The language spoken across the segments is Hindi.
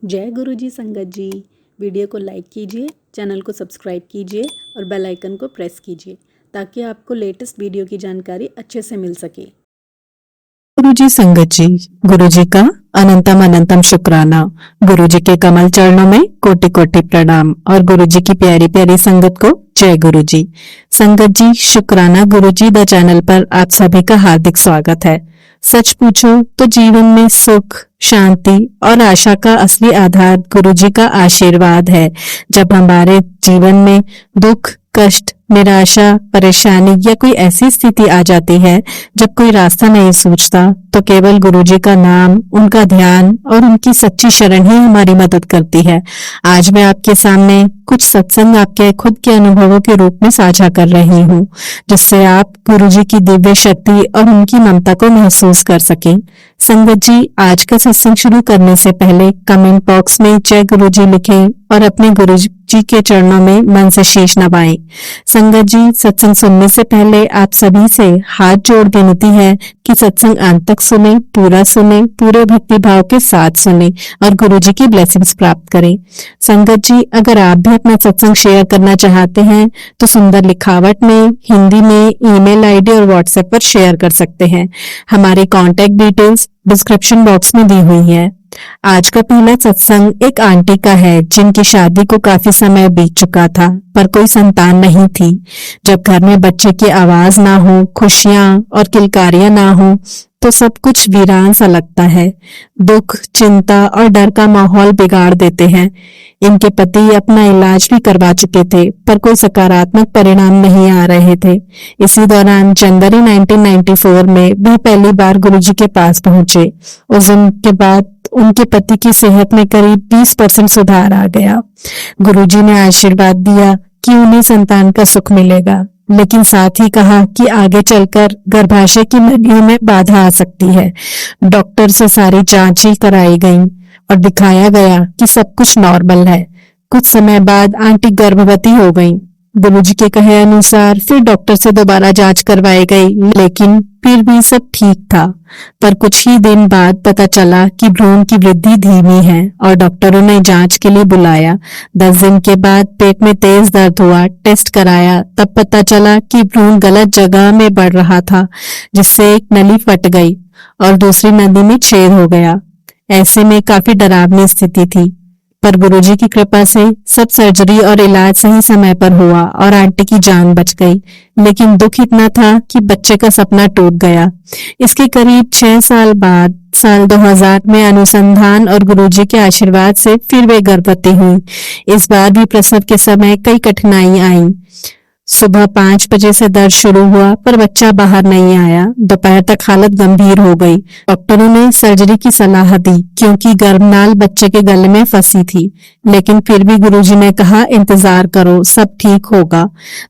जय गुरुजी संगत जी। वीडियो को लाइक कीजिए, चैनल को सब्सक्राइब कीजिए और बेल आइकन को प्रेस कीजिए ताकि आपको लेटेस्ट वीडियो की जानकारी अच्छे से मिल सके। गुरुजी संगत जी, गुरुजी का अनंतम अनंतम शुक्राना। गुरुजी के कमल चरणों में कोटि कोटि प्रणाम और गुरुजी की प्यारी प्यारी संगत को जय गुरुजी। संगत जी, शुक्राना गुरुजी द चैनल पर आप सभी का हार्दिक स्वागत है। सच पूछो तो जीवन में सुख, शांति और आशा का असली आधार गुरुजी का आशीर्वाद है। जब हमारे जीवन में दुख, कष्ट, निराशा, परेशानी या कोई ऐसी स्थिति आ जाती है जब कोई रास्ता नहीं सूझता, तो केवल गुरुजी का नाम, उनका ध्यान और उनकी सच्ची शरण ही हमारी मदद करती है। आज मैं आपके सामने कुछ सत्संग आपके खुद के अनुभवों के रूप में साझा कर रही हूँ, जिससे आप गुरुजी की दिव्य शक्ति और उनकी ममता को महसूस कर सकें। संगत जी, आज का सत्संग शुरू करने से पहले कमेंट बॉक्स में जय गुरुजी लिखें और अपने गुरुजी के चरणों में मन से शीश नवाएं। संगत जी, सत्संग सुनने से पहले आप सभी से हाथ जोड़ विनती है कि सत्संग अंत तक सुने, पूरे भक्ति भाव के साथ सुने और गुरुजी की ब्लेसिंग्स प्राप्त करें। संगत जी, अगर आप भी अपना सत्संग शेयर करना चाहते हैं तो सुंदर लिखावट में, हिंदी में ईमेल आईडी और व्हाट्सएप पर शेयर कर सकते हैं। हमारी कॉन्टेक्ट डिटेल्स डिस्क्रिप्शन बॉक्स में दी हुई है। आज का पहला सत्संग एक आंटी का है जिनकी शादी को काफी समय बीत चुका था, पर कोई संतान नहीं थी। जब घर में बच्चे की आवाज ना हो, खुशियां और किलकारियां ना हो, तो सब कुछ वीरान सा लगता है। दुख, चिंता और डर का माहौल बिगाड़ देते हैं। इनके पति अपना इलाज भी करवा चुके थे, पर कोई सकारात्मक परिणाम नहीं आ रहे थे। इसी दौरान जनवरी 1994 में वह पहली बार गुरुजी के पास पहुंचे। उस दिन के बाद उनके पति की सेहत में करीब 20% सुधार आ गया। गुरुजी ने आशीर्वाद दिया कि उन्हें संतान का सुख मिलेगा, लेकिन साथ ही कहा कि आगे चलकर गर्भाशय की नलियों में बाधा आ सकती है। डॉक्टर से सारी जांचें कराई गई और दिखाया गया कि सब कुछ नॉर्मल है। कुछ समय बाद आंटी गर्भवती हो गई। गुरुजी के कहे अनुसार फिर डॉक्टर से दोबारा जांच करवाई गई, लेकिन फिर भी सब ठीक था। पर कुछ ही दिन बाद पता चला कि भ्रूण की वृद्धि धीमी है और डॉक्टरों ने जांच के लिए बुलाया। 10 दिन के बाद पेट में तेज दर्द हुआ, टेस्ट कराया, तब पता चला कि भ्रूण गलत जगह में बढ़ रहा था, जिससे एक नली फट गई और दूसरी नली में छेद हो गया। ऐसे में काफी डरावनी स्थिति थी, पर गुरुजी की कृपा से सब सर्जरी और इलाज सही समय पर हुआ और आंटी की जान बच गई। लेकिन दुख इतना था कि बच्चे का सपना टूट गया। इसके करीब 6 साल बाद साल 2000 में अनुसंधान और गुरुजी के आशीर्वाद से फिर वे गर्भवती हुई। इस बार भी प्रसव के समय कई कठिनाई आई। सुबह 5 बजे से दर्द शुरू हुआ, पर बच्चा बाहर नहीं आया। दोपहर तक हालत गंभीर हो गई। डॉक्टरों ने सर्जरी की सलाह दी क्योंकि गर्भनाल बच्चे के गले में फंसी थी, लेकिन फिर भी गुरुजी ने कहा इंतजार करो, सब ठीक होगा।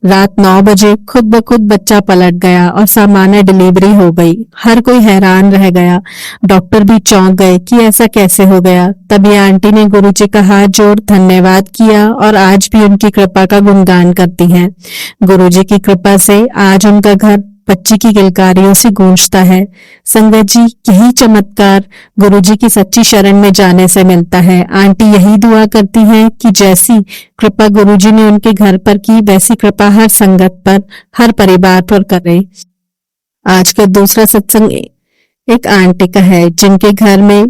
रात 9 बजे खुद ब खुद बच्चा पलट गया और सामान्य डिलीवरी हो गई। हर कोई हैरान रह गया। डॉक्टर भी चौंक गए कि ऐसा कैसे हो गया। तभी आंटी ने गुरुजी का हाथ जोड़ धन्यवाद किया और आज भी उनकी कृपा का गुणगान करती हैं। गुरुजी की कृपा से आज उनका घर बच्ची की किलकारियों से गूंजता है। संगत जी, यही चमत्कार गुरुजी की सच्ची शरण में जाने से मिलता है। आंटी यही दुआ करती हैं कि जैसी कृपा गुरुजी ने उनके घर पर की, वैसी कृपा हर संगत पर, हर परिवार पर करे। आज का दूसरा सत्संग एक आंटी का है जिनके घर में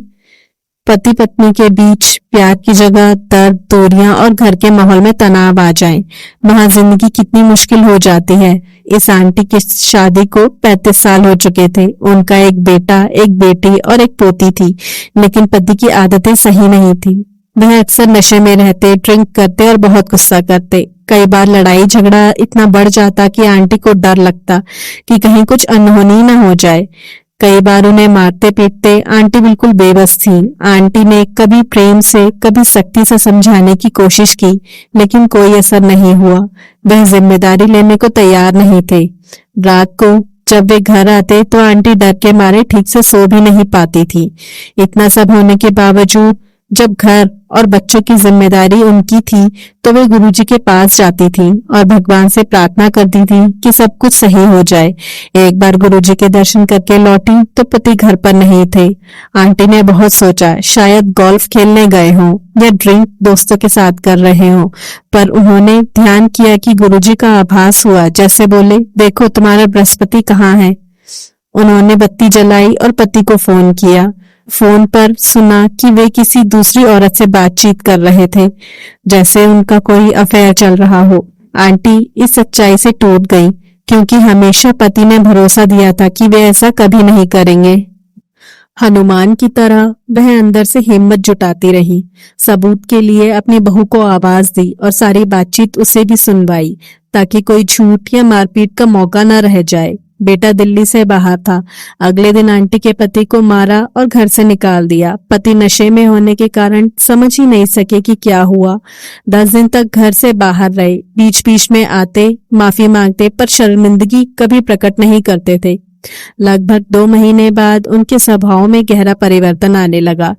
पति पत्नी के बीच प्यार की जगह दर्द, दूरियां और घर के माहौल में तनाव आ जाए, वहां जिंदगी कितनी मुश्किल हो जाती है। इस आंटी की शादी को 35 साल हो चुके थे। उनका एक बेटा, एक बेटी और एक पोती थी, लेकिन पति की आदतें सही नहीं थी। वह अक्सर नशे में रहते, ड्रिंक करते और बहुत गुस्सा करते। कई बार लड़ाई झगड़ा इतना बढ़ जाता कि आंटी को डर लगता कि कहीं कुछ अनहोनी न हो जाए। कई बार उन्हें मारते पीटते आंटी बिल्कुल बेबस थी। आंटी ने कभी प्रेम से, कभी सख्ती से समझाने की कोशिश की, लेकिन कोई असर नहीं हुआ। वह जिम्मेदारी लेने को तैयार नहीं थे। रात को जब वे घर आते तो आंटी डर के मारे ठीक से सो भी नहीं पाती थी। इतना सब होने के बावजूद जब घर और बच्चों की जिम्मेदारी उनकी थी तो वे गुरुजी के पास जाती थी और भगवान से प्रार्थना करती थी कि सब कुछ सही हो जाए। एक बार गुरुजी के दर्शन करके लौटी तो पति घर पर नहीं थे। आंटी ने बहुत सोचा, शायद गोल्फ खेलने गए हों या ड्रिंक दोस्तों के साथ कर रहे हों, पर उन्होंने ध्यान किया कि गुरुजी का आभास हुआ, जैसे बोले, देखो तुम्हारा बृहस्पति कहाँ है। उन्होंने बत्ती जलाई और पति को फोन किया। फोन पर सुना कि वे किसी दूसरी औरत से बातचीत कर रहे थे, जैसे उनका कोई अफेयर चल रहा हो। आंटी इस सच्चाई से टूट गई, क्योंकि हमेशा पति ने भरोसा दिया था कि वे ऐसा कभी नहीं करेंगे। हनुमान की तरह वह अंदर से हिम्मत जुटाती रही, सबूत के लिए अपनी बहू को आवाज दी और सारी बातचीत उसे भी सुनवाई, ताकि कोई झूठ या मारपीट का मौका न रह जाए। बेटा दिल्ली से बाहर था। अगले दिन आंटी के पति को मारा और घर से निकाल दिया। पति नशे में होने के कारण समझ ही नहीं सके कि क्या हुआ। 10 दिन तक घर से बाहर रहे, बीच बीच में आते, माफी मांगते, पर शर्मिंदगी कभी प्रकट नहीं करते थे। लगभग 2 महीने बाद उनके स्वभाव में गहरा परिवर्तन आने लगा।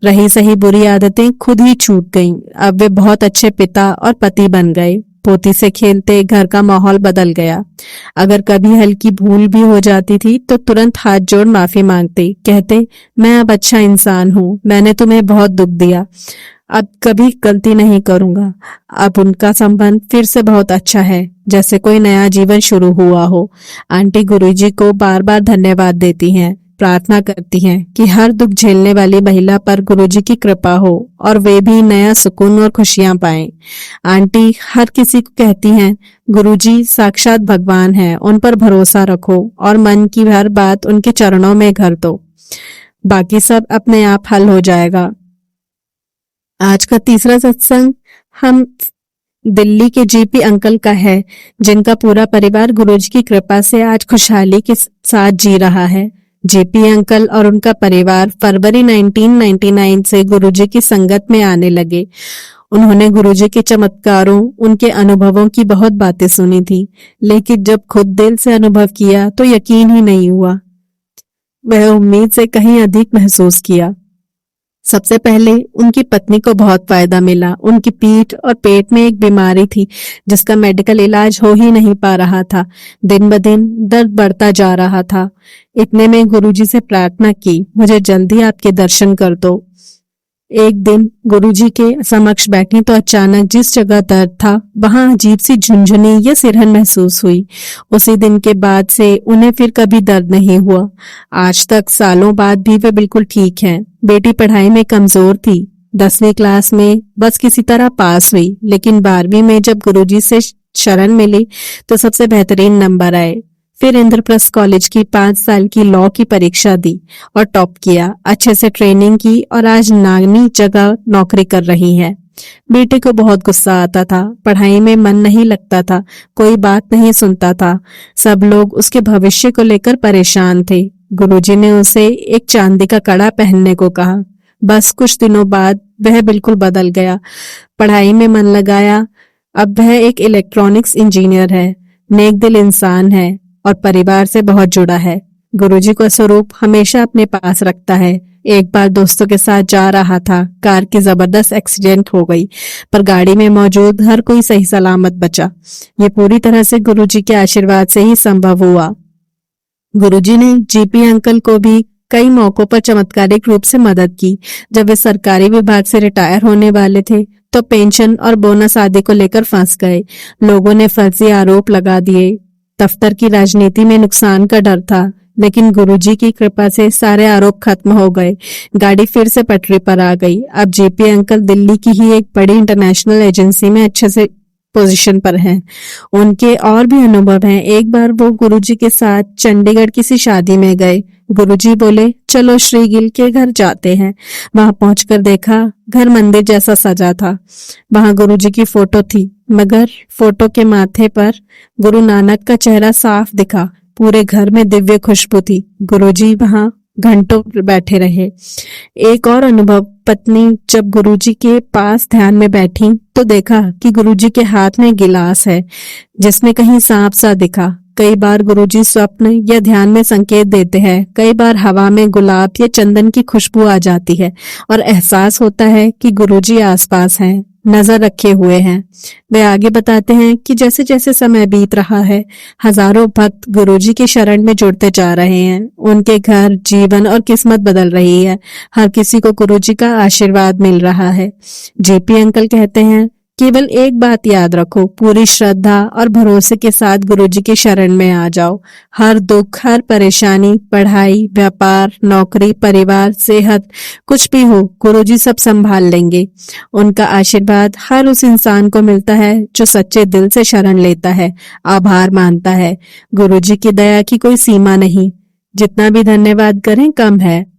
रही सही बुरी आदतें खुद ही छूट गईं। अब वे बहुत अच्छे पिता और पति बन गए। पोती से खेलते, घर का माहौल बदल गया। अगर कभी हल्की भूल भी हो जाती थी तो तुरंत हाथ जोड़ माफी मांगते, कहते, मैं अब अच्छा इंसान हूँ, मैंने तुम्हें बहुत दुख दिया, अब कभी गलती नहीं करूंगा। अब उनका संबंध फिर से बहुत अच्छा है, जैसे कोई नया जीवन शुरू हुआ हो। आंटी गुरुजी को बार बार धन्यवाद देती हैं, प्रार्थना करती हैं कि हर दुख झेलने वाली महिला पर गुरुजी की कृपा हो और वे भी नया सुकून और खुशियां पाएं। आंटी हर किसी को कहती हैं, गुरुजी साक्षात भगवान हैं, उन पर भरोसा रखो और मन की हर बात उनके चरणों में घर दो, बाकी सब अपने आप हल हो जाएगा। आज का तीसरा सत्संग हम दिल्ली के जीपी अंकल का है, जिनका पूरा परिवार गुरुजी की कृपा से आज खुशहाली के साथ जी रहा है। जेपी अंकल और उनका परिवार फरवरी 1999 से गुरुजी की संगत में आने लगे। उन्होंने गुरुजी के चमत्कारों, उनके अनुभवों की बहुत बातें सुनी थी, लेकिन जब खुद दिल से अनुभव किया तो यकीन ही नहीं हुआ। वह उम्मीद से कहीं अधिक महसूस किया। सबसे पहले उनकी पत्नी को बहुत फायदा मिला। उनकी पीठ और पेट में एक बीमारी थी जिसका मेडिकल इलाज हो ही नहीं पा रहा था। दिन ब दिन दर्द बढ़ता जा रहा था। इतने में गुरुजी से प्रार्थना की, मुझे जल्दी आपके दर्शन कर दो। एक दिन गुरुजी के समक्ष बैठी तो अचानक जिस जगह दर्द था वहां अजीब सी झुंझुनी या सिरहन महसूस हुई। उसी दिन के बाद से उन्हें फिर कभी दर्द नहीं हुआ। आज तक सालों बाद भी वे बिल्कुल ठीक हैं। बेटी पढ़ाई में कमजोर थी, 10वीं क्लास में बस किसी तरह पास हुई, लेकिन 12वीं में जब गुरुजी से शरण मिली तो सबसे बेहतरीन नंबर आए। फिर इंद्रप्रस्थ कॉलेज की 5 साल की लॉ की परीक्षा दी और टॉप किया। अच्छे से ट्रेनिंग की और आज नामी जगह नौकरी कर रही है। बेटे को बहुत गुस्सा आता था, पढ़ाई में मन नहीं लगता था, कोई बात नहीं सुनता था। सब लोग उसके भविष्य को लेकर परेशान थे। गुरुजी ने उसे एक चांदी का कड़ा पहनने को कहा। बस कुछ दिनों बाद वह बिल्कुल बदल गया। पढ़ाई में मन लगाया। अब वह एक इलेक्ट्रॉनिक्स इंजीनियर है, नेक दिल इंसान है और परिवार से बहुत जुड़ा है। गुरुजी को स्वरूप हमेशा अपने पास रखता है। एक बार दोस्तों के साथ जा रहा था, कार की जबरदस्त एक्सीडेंट हो गई, पर गाड़ी में मौजूद हर कोई सही सलामत बचा। ये पूरी तरह से गुरुजी के आशीर्वाद से ही संभव हुआ। गुरुजी ने जीपी अंकल को भी कई मौकों पर चमत्कारिक रूप से मदद की। जब वे सरकारी विभाग से रिटायर होने वाले थे तो पेंशन और बोनस आदि को लेकर फंस गए। लोगों ने फर्जी आरोप लगा दिए। दफ्तर की राजनीति में नुकसान का डर था, लेकिन गुरुजी की कृपा से सारे आरोप खत्म हो गए। गाड़ी फिर से पटरी पर आ गई। अब जेपी अंकल दिल्ली की ही एक बड़ी इंटरनेशनल एजेंसी में अच्छे से पोजीशन पर हैं। उनके और भी अनुभव हैं। एक बार वो गुरुजी के साथ चंडीगढ़ किसी शादी में गए। गुरुजी बोले, चलो श्री गिल के घर जाते हैं। वहां पहुंचकर देखा, घर मंदिर जैसा सजा था। वहां गुरुजी की फोटो थी, मगर फोटो के माथे पर गुरु नानक का चेहरा साफ दिखा। पूरे घर में दिव्य खुशबू थी। गुरुजी वहां घंटों बैठे रहे। एक और अनुभव, पत्नी जब गुरुजी के पास ध्यान में बैठी तो देखा कि गुरुजी के हाथ में गिलास है जिसमें कहीं सांप सा दिखा। कई बार गुरुजी स्वप्न या ध्यान में संकेत देते हैं, कई बार हवा में गुलाब या चंदन की खुशबू आ जाती है और एहसास होता है कि गुरुजी आसपास हैं, नजर रखे हुए हैं। वे आगे बताते हैं कि जैसे जैसे समय बीत रहा है, हजारों भक्त गुरुजी की शरण में जुड़ते जा रहे हैं। उनके घर, जीवन और किस्मत बदल रही है। हर किसी को गुरुजी का आशीर्वाद मिल रहा है। जेपी अंकल कहते हैं, केवल एक बात याद रखो, पूरी श्रद्धा और भरोसे के साथ गुरुजी की शरण में आ जाओ। हर दुख, हर परेशानी, पढ़ाई, व्यापार, नौकरी, परिवार, सेहत, कुछ भी हो, गुरुजी सब संभाल लेंगे। उनका आशीर्वाद हर उस इंसान को मिलता है जो सच्चे दिल से शरण लेता है, आभार मानता है। गुरुजी की दया की कोई सीमा नहीं, जितना भी धन्यवाद करें कम है।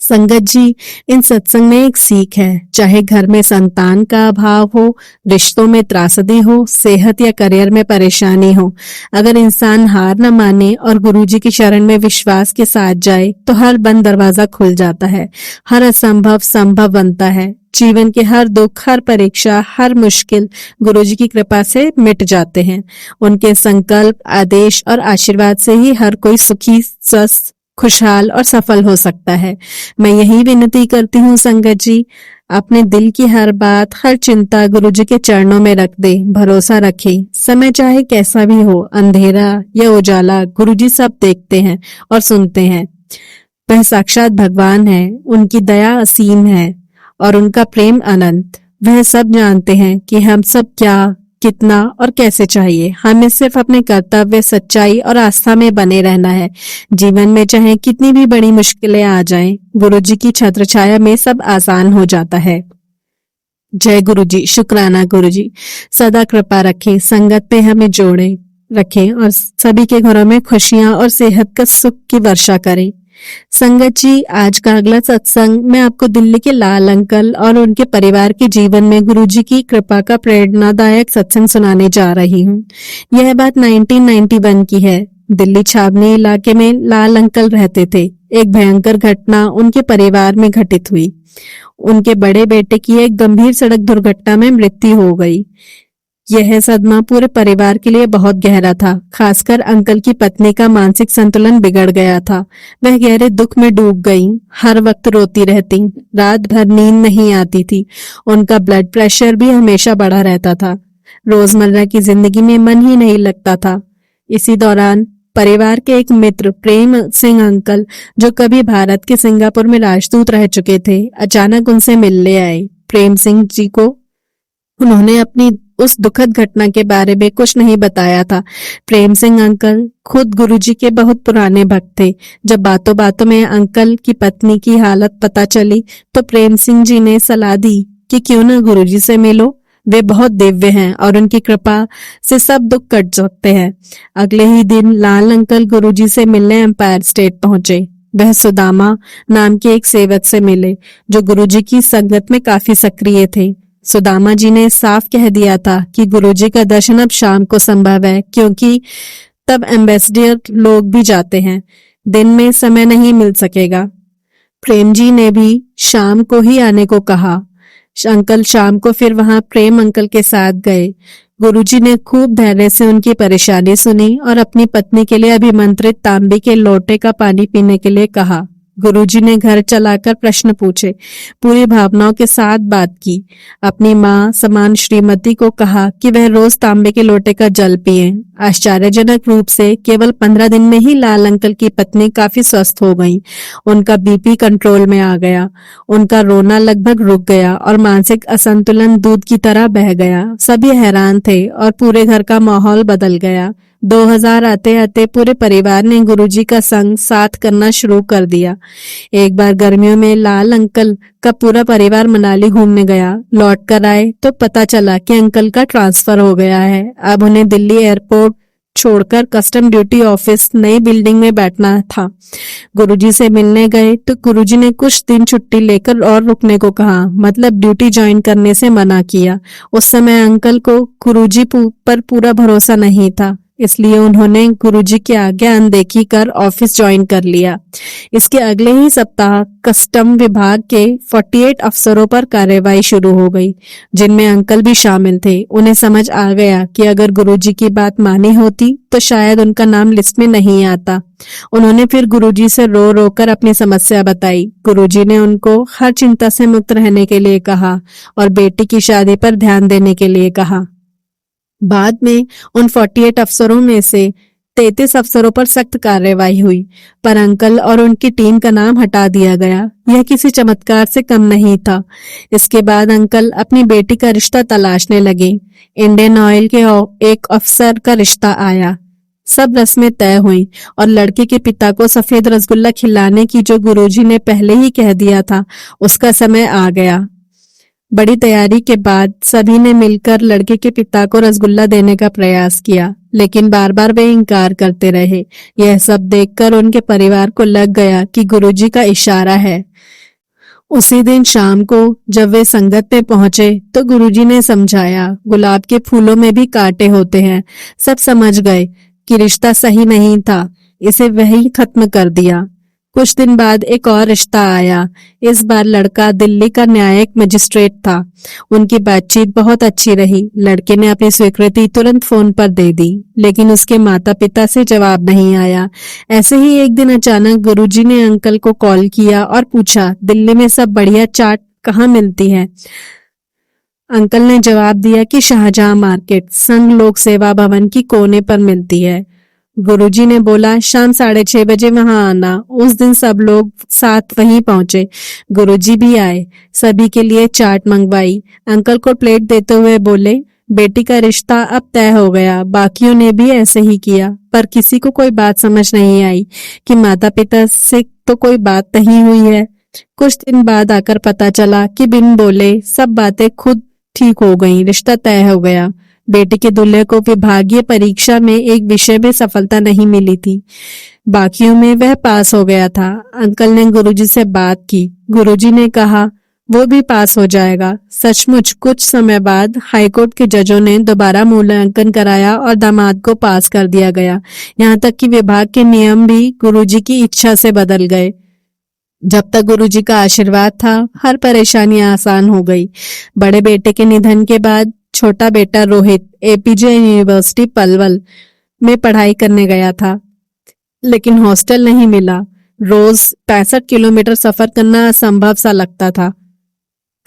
संगत जी, इन सत्संग में एक सीख है, चाहे घर में संतान का अभाव हो, रिश्तों में त्रासदी हो, सेहत या करियर में परेशानी हो, अगर इंसान हार न माने और गुरुजी की शरण में विश्वास के साथ जाए तो हर बंद दरवाजा खुल जाता है, हर असंभव संभव बनता है। जीवन के हर दुख, हर परीक्षा, हर मुश्किल गुरुजी की कृपा से मिट जाते हैं। उनके संकल्प, आदेश और आशीर्वाद से ही हर कोई सुखी, स्वस्थ, खुशहाल और सफल हो सकता है। मैं यही विनती करती हूँ संगत जी, अपने दिल की हर बात, हर चिंता गुरुजी के चरणों में रख दे, भरोसा रखे। समय चाहे कैसा भी हो, अंधेरा या उजाला, गुरुजी सब देखते हैं और सुनते हैं। वह साक्षात भगवान है, उनकी दया असीम है और उनका प्रेम अनंत। वह सब जानते हैं कि हम सब क्या, कितना और कैसे चाहिए। हमें सिर्फ अपने कर्तव्य, सच्चाई और आस्था में बने रहना है। जीवन में चाहे कितनी भी बड़ी मुश्किलें आ जाएं, गुरुजी की छत्र छाया में सब आसान हो जाता है। जय गुरुजी, शुक्राना गुरुजी। सदा कृपा रखें, संगत पे हमें जोड़े रखें और सभी के घरों में खुशियां और सेहत का सुख की वर्षा करें। संगत जी, आज का अगला सत्संग मैं आपको दिल्ली के लाल अंकल और उनके परिवार के जीवन में गुरुजी की कृपा का प्रेरणादायक सत्संग सुनाने जा रही हूँ। यह बात 1991 की है। दिल्ली छावनी इलाके में लाल अंकल रहते थे। एक भयंकर घटना उनके परिवार में घटित हुई। उनके बड़े बेटे की एक गंभीर सड़क दुर्घटना में मृत्यु हो गई। यह सदमा पूरे परिवार के लिए बहुत गहरा था। खासकर अंकल की पत्नी का मानसिक संतुलन बिगड़ गया था। वह गहरे दुख में डूब गई, हर वक्त रोती रहती, रात भर नींद नहीं आती थी। उनका ब्लड प्रेशर भी हमेशा बढ़ा रहता था। रोजमर्रा की जिंदगी में मन ही नहीं लगता था। इसी दौरान परिवार के एक मित्र प्रेम सिंह अंकल, जो कभी भारत के सिंगापुर में राजदूत रह चुके थे, अचानक उनसे मिलने आए। प्रेम सिंह जी को उन्होंने अपनी उस दुखद घटना के बारे में कुछ नहीं बताया था। प्रेम सिंह अंकल खुद गुरुजी के बहुत पुराने भक्त थे। जब बातों बातों में अंकल की पत्नी की हालत पता चली तो प्रेम सिंह जी ने सलाह दी कि क्यों न गुरुजी से मिलो। वे बहुत दिव्य हैं और उनकी कृपा से सब दुख कट सकते हैं। अगले ही दिन लाल अंकल गुरुजी से मिलने एम्पायर स्टेट पहुंचे। वह सुदामा नाम के एक सेवक से मिले जो गुरुजी की संगत में काफी सक्रिय थे। सुदामा जी ने साफ कह दिया था कि गुरुजी का दर्शन अब शाम को संभव है, क्योंकि तब एम्बेसडर लोग भी जाते हैं, दिन में समय नहीं मिल सकेगा। प्रेम जी ने भी शाम को ही आने को कहा। अंकल शाम को फिर वहां प्रेम अंकल के साथ गए। गुरुजी ने खूब धैर्य से उनकी परेशानी सुनी और अपनी पत्नी के लिए अभिमंत्रित तांबे के लोटे का पानी पीने के लिए कहा। गुरुजी ने घर चलाकर प्रश्न पूछे, पूरी भावनाओं के साथ बात की। अपनी माँ समान श्रीमती को कहा कि वह रोज तांबे के लोटे का जल पिए। आश्चर्यजनक रूप से केवल 15 दिन में ही लाल अंकल की पत्नी काफी स्वस्थ हो गई। उनका बीपी कंट्रोल में आ गया, उनका रोना लगभग रुक गया और मानसिक असंतुलन दूध की तरह बह गया। सभी हैरान थे और पूरे घर का माहौल बदल गया। 2000 आते आते पूरे परिवार ने गुरुजी का संग साथ करना शुरू कर दिया। एक बार गर्मियों में लाल अंकल का पूरा परिवार मनाली घूमने गया। लौट कर आए तो पता चला कि अंकल का ट्रांसफर हो गया है। अब उन्हें दिल्ली एयरपोर्ट छोड़कर कस्टम ड्यूटी ऑफिस नई बिल्डिंग में बैठना था। गुरुजी से मिलने गए तो गुरुजी ने कुछ दिन छुट्टी लेकर और रुकने को कहा, मतलब ड्यूटी ज्वाइन करने से मना किया। उस समय अंकल को गुरुजी पर पूरा भरोसा नहीं था, इसलिए उन्होंने गुरुजी की आज्ञा अनदेखी कर ऑफिस ज्वाइन कर लिया। इसके अगले ही सप्ताह कस्टम विभाग के 48 अफसरों पर कार्रवाई शुरू हो गई, जिनमें अंकल भी शामिल थे। उन्हें समझ आ गया कि अगर गुरुजी की बात मानी होती तो शायद उनका नाम लिस्ट में नहीं आता। उन्होंने फिर गुरुजी से रो रो कर अपनी समस्या बताई। गुरुजी ने उनको हर चिंता से मुक्त रहने के लिए कहा और बेटी की शादी पर ध्यान देने के लिए कहा। बाद में उन 48 अफसरों में से 33 अफसरों पर सख्त कार्रवाई हुई, पर अंकल और उनकी टीम का नाम हटा दिया गया। यह किसी चमत्कार से कम नहीं था। इसके बाद अंकल अपनी बेटी का रिश्ता तलाशने लगे। इंडियन ऑयल के एक अफसर का रिश्ता आया। सब रस्में तय हुई और लड़के के पिता को सफेद रसगुल्ला खिलाने की जो गुरुजी ने पहले ही कह दिया था, उसका समय आ गया। बड़ी तैयारी के बाद सभी ने मिलकर लड़के के पिता को रसगुल्ला देने का प्रयास किया, लेकिन बार बार वे इनकार करते रहे। यह सब देखकर उनके परिवार को लग गया कि गुरुजी का इशारा है। उसी दिन शाम को जब वे संगत में पहुंचे तो गुरुजी ने समझाया, गुलाब के फूलों में भी कांटे होते हैं। सब समझ गए कि रिश्ता सही नहीं था, इसे वही खत्म कर दिया। कुछ दिन बाद एक और रिश्ता आया। इस बार लड़का दिल्ली का न्यायिक मजिस्ट्रेट था। उनकी बातचीत बहुत अच्छी रही। लड़के ने अपनी स्वीकृति तुरंत फोन पर दे दी, लेकिन उसके माता पिता से जवाब नहीं आया। ऐसे ही एक दिन अचानक गुरुजी ने अंकल को कॉल किया और पूछा, दिल्ली में सब बढ़िया चाट कहाँ मिलती है? अंकल ने जवाब दिया कि शाहजहां मार्केट संघ लोक सेवा भवन की कोने पर मिलती है। गुरुजी ने बोला, शाम 6:30 बजे वहां आना। उस दिन सब लोग साथ वहीं पहुंचे। गुरुजी भी आए, सभी के लिए चाट मंगवाई। अंकल को प्लेट देते हुए बोले, बेटी का रिश्ता अब तय हो गया। बाकियों ने भी ऐसे ही किया, पर किसी को कोई बात समझ नहीं आई कि माता पिता से तो कोई बात नहीं हुई है। कुछ दिन बाद आकर पता चला कि बिन बोले सब बातें खुद ठीक हो गईं, रिश्ता तय हो गया। बेटी के दूल्हे को विभागीय परीक्षा में एक विषय में सफलता नहीं मिली थी, बाकियों में वह पास हो गया था। अंकल ने गुरुजी से बात की। गुरुजी ने कहा वो भी पास हो जाएगा। सचमुच कुछ समय बाद हाईकोर्ट के जजों ने दोबारा मूल्यांकन कराया और दामाद को पास कर दिया गया। यहाँ तक कि विभाग के नियम भी गुरुजी की इच्छा से बदल गए। जब तक गुरुजी का आशीर्वाद था, हर परेशानी आसान हो गई। बड़े बेटे के निधन के बाद छोटा बेटा रोहित एपीजे यूनिवर्सिटी पलवल में पढ़ाई करने गया था, लेकिन हॉस्टल नहीं मिला। रोज 65 किलोमीटर सफर करना असंभव सा लगता था,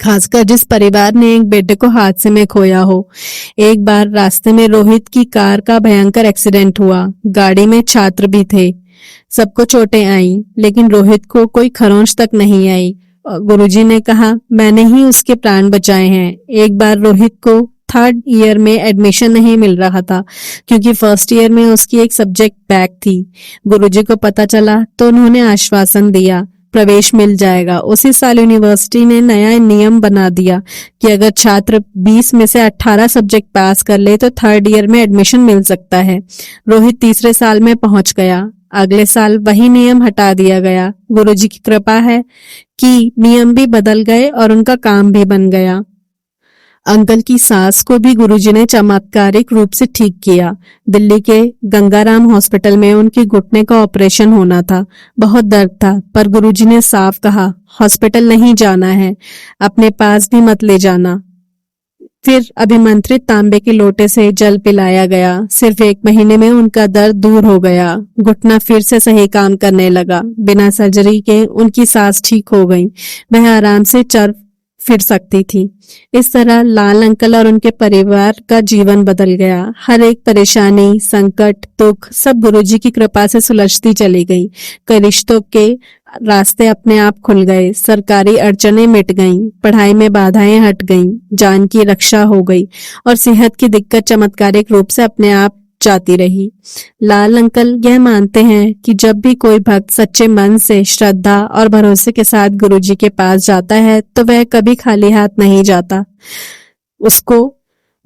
खासकर जिस परिवार ने एक बेटे को हादसे में खोया हो। एक बार रास्ते में रोहित की कार का भयंकर एक्सीडेंट हुआ। गाड़ी में छात्र भी थे। सबको चोटें आईं, लेकिन रोहित को कोई खरोंच तक नहीं आई। गुरुजी ने कहा, मैंने ही उसके प्राण बचाए हैं। एक बार रोहित को 3rd ईयर में एडमिशन नहीं मिल रहा था, क्योंकि 1st ईयर में उसकी एक सब्जेक्ट बैक थी। गुरुजी को पता चला तो उन्होंने आश्वासन दिया, प्रवेश मिल जाएगा। उसी साल यूनिवर्सिटी ने नया नियम बना दिया कि अगर छात्र 20 में से 18 सब्जेक्ट पास कर ले तो 3rd ईयर में एडमिशन मिल सकता है। रोहित 3रे साल में पहुंच गया। अगले साल वही नियम हटा दिया गया। गुरुजी की कृपा है कि नियम भी बदल गए और उनका काम भी बन गया। अंकल की सास को भी गुरुजी ने चमत्कारिक रूप से ठीक किया। दिल्ली के गंगाराम हॉस्पिटल में उनके घुटने का ऑपरेशन होना था। बहुत दर्द था, पर गुरुजी ने साफ कहा, हॉस्पिटल नहीं जाना है, अपने पास भी मत ले जाना। फिर अभिमंत्रित तांबे के लोटे से जल पिलाया गया। सिर्फ 1 महीने में उनका दर्द दूर हो गया। घुटना फिर से सही काम करने लगा। बिना सर्जरी के उनकी सांस ठीक हो गई। वह आराम से चल फिर सकती थी। इस तरह लाल अंकल और उनके परिवार का जीवन बदल गया। हर एक परेशानी, संकट, दुख सब गुरुजी की कृपा से सुलझती चली गई। कई रिश्तों के रास्ते अपने आप खुल गए। सरकारी अड़चनें मिट गईं, पढ़ाई में बाधाएं हट गईं, जान की रक्षा हो गई और सेहत की दिक्कत चमत्कारिक रूप से अपने आप जाती रही। लाल अंकल यह मानते हैं कि जब भी कोई भक्त सच्चे मन से, श्रद्धा और भरोसे के साथ गुरुजी के पास जाता है तो वह कभी खाली हाथ नहीं जाता। उसको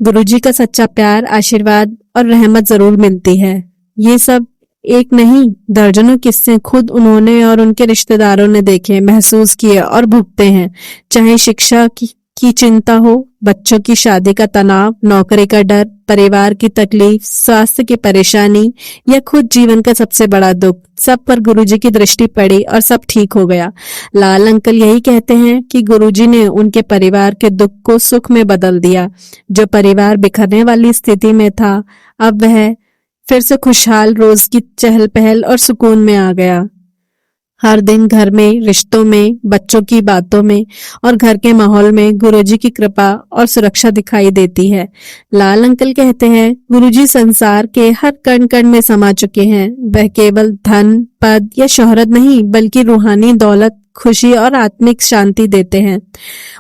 गुरुजी का सच्चा प्यार, आशीर्वाद और रहमत जरूर मिलती है। ये सब एक नहीं, दर्जनों किस्से खुद उन्होंने और उनके रिश्तेदारों ने देखे, महसूस किए और भुगते हैं। चाहे शिक्षा की की चिंता हो, बच्चों की शादी का तनाव, नौकरी का डर, परिवार की तकलीफ, स्वास्थ्य की परेशानी या खुद जीवन का सबसे बड़ा दुख, सब पर गुरुजी की दृष्टि पड़ी और सब ठीक हो गया। लाल अंकल यही कहते हैं कि गुरुजी ने उनके परिवार के दुख को सुख में बदल दिया। जो परिवार बिखरने वाली स्थिति में था, अब वह फिर से खुशहाल रोज की चहल पहल और सुकून में आ गया। हर दिन घर में, रिश्तों में, बच्चों की बातों में और घर के माहौल में गुरुजी की कृपा और सुरक्षा दिखाई देती है। लाल अंकल कहते हैं, गुरुजी संसार के हर कण कण में समा चुके हैं। वह केवल धन, पद या शोहरत नहीं, बल्कि रूहानी दौलत, खुशी और आत्मिक शांति देते हैं।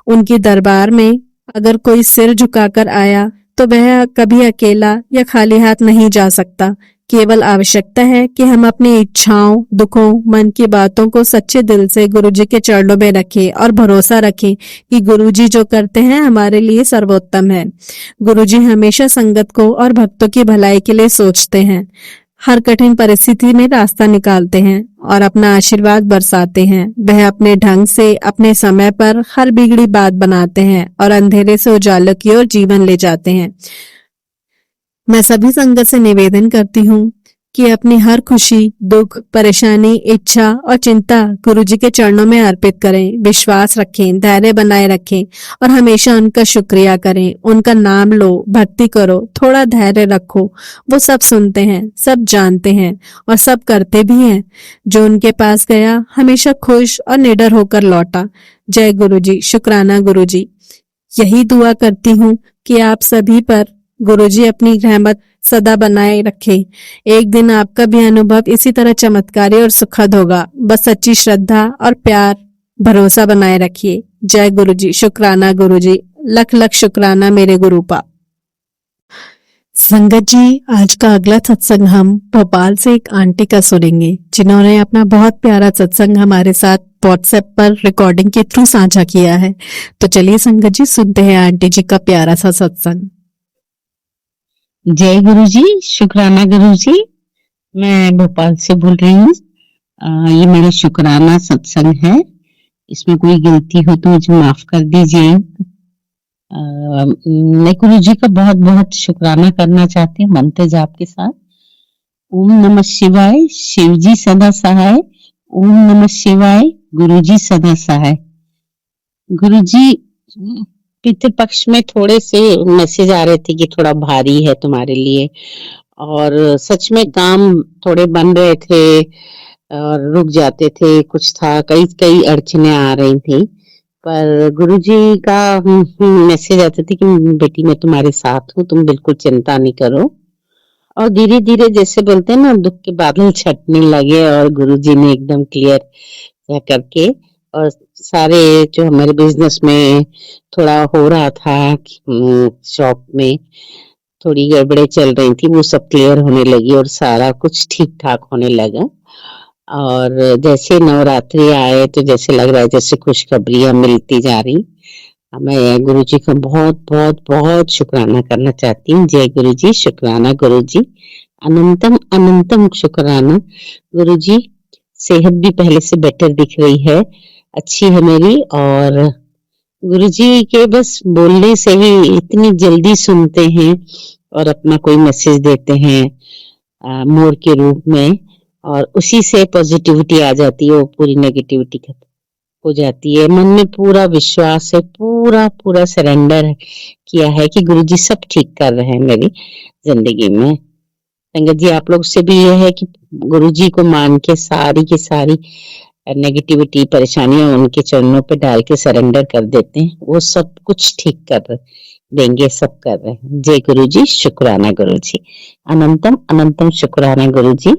उनकी दरबार में अगर कोई सिर झुकाकर आया तो वह कभी अकेला या खाली हाथ नहीं जा सकता। केवल आवश्यकता है कि हम अपनी इच्छाओं, दुखों, मन की बातों को सच्चे दिल से गुरुजी के चरणों में रखें और भरोसा रखें कि गुरुजी जो करते हैं हमारे लिए सर्वोत्तम है। गुरुजी हमेशा संगत को और भक्तों की भलाई के लिए सोचते हैं, हर कठिन परिस्थिति में रास्ता निकालते हैं और अपना आशीर्वाद बरसाते हैं। वह अपने ढंग से, अपने समय पर हर बिगड़ी बात बनाते हैं और अंधेरे से उजाले की ओर जीवन ले जाते हैं। मैं सभी संगत से निवेदन करती हूँ कि अपनी हर खुशी, दुख, परेशानी, इच्छा और चिंता गुरुजी के चरणों में अर्पित करें। विश्वास रखें, धैर्य बनाए रखें और हमेशा उनका शुक्रिया करें। उनका नाम लो, भक्ति करो, थोड़ा धैर्य रखो। वो सब सुनते हैं, सब जानते हैं और सब करते भी हैं। जो उनके पास गया हमेशा खुश और निडर होकर लौटा। जय गुरुजी, शुक्राना गुरुजी। यही दुआ करती हूँ कि आप सभी पर गुरुजी अपनी रहमत सदा बनाए रखे। एक दिन आपका भी अनुभव इसी तरह चमत्कारी और सुखद होगा। बस सच्ची श्रद्धा और प्यार, भरोसा बनाए रखिए। जय गुरुजी, शुक्राना गुरुजी, लख लख शुक्राना मेरे गुरुपा। संगत जी, आज का अगला सत्संग हम भोपाल से एक आंटी का सुनेंगे, जिन्होंने अपना बहुत प्यारा सत्संग हमारे साथ व्हाट्सएप पर रिकॉर्डिंग के थ्रू साझा किया है। तो चलिए संगत जी, सुनते हैं आंटी जी का प्यारा सा सत्संग। जय गुरुजी, शुक्राना गुरुजी। मैं भोपाल से बोल रही हूँ। ये मेरा शुक्राना सत्संग है। इसमें कोई गलती हो तो मुझे माफ कर दीजिए। मैं गुरुजी का बहुत बहुत शुक्राना करना चाहती हूँ मंत्र जाप के साथ। ओम नमः शिवाय, शिवजी सदा सहाय। ओम नमः शिवाय, गुरुजी सदा सहाय। गुरुजी, पितृपक्ष में थोड़े से मैसेज आ रहे थे कि थोड़ा भारी है तुम्हारे लिए, और सच में काम थोड़े बन रहे थे और रुक जाते थे, कुछ था, कई कई अड़चने आ रही थी। पर गुरुजी का मैसेज आते थे कि बेटी मैं तुम्हारे साथ हूँ, तुम बिल्कुल चिंता नहीं करो। और धीरे धीरे जैसे बोलते हैं ना, दुख के बादल छटने लगे और गुरुजी ने एकदम क्लियर करके, और सारे जो हमारे बिजनेस में थोड़ा हो रहा था, शॉप में थोड़ी गड़बड़े चल रही थी, वो सब क्लियर होने लगी और सारा कुछ ठीक ठाक होने लगा। और जैसे नवरात्रि आए तो जैसे लग रहा है जैसे खुशखबरियां मिलती जा रही। मैं गुरुजी का बहुत बहुत बहुत शुक्राना करना चाहती हूँ। जय गुरुजी, शुक्राना गुरुजी, अनंतम अनंतम शुक्राना गुरुजी। सेहत भी पहले से बेटर दिख रही है, अच्छी है मेरी। और गुरुजी के बस बोलने से ही इतनी जल्दी सुनते हैं और अपना कोई मैसेज देते हैं मोर के रूप में, और उसी से पॉजिटिविटी आ जाती है, वो पूरी नेगेटिविटी खत्म हो जाती है। मन में पूरा विश्वास है, पूरा पूरा सरेंडर किया है कि गुरुजी सब ठीक कर रहे हैं मेरी जिंदगी में। संगत जी, आप लोग से भी ये है कि गुरुजी को मान के सारी की सारी नेगेटिविटी, परेशानियां उनके चरणों पे डाल के सरेंडर कर देते हैं, वो सब कुछ ठीक कर देंगे, सब कर रहे हैं। जय गुरुजी, शुक्राना गुरुजी, अनंतम अनंतम शुक्राना गुरुजी।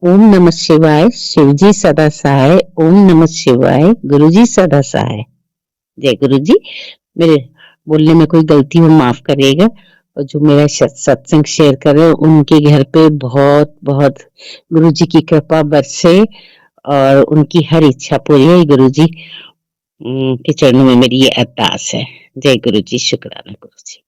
ओम नमः शिवाय, शिवजी सदा सहाय। ओम नमः शिवाय, गुरुजी सदा सहाय। जय गुरुजी। मेरे बोलने में कोई गलती हो माफ करिएगा, और जो मेरा सत्संग शेयर कर रहे हैं उनके घर पे बहुत बहुत गुरुजी की कृपा बरसे और उनकी हर इच्छा पूरी है। गुरुजी के चरणों में मेरी ये अरदास है। जय गुरुजी, शुक्राना गुरुजी।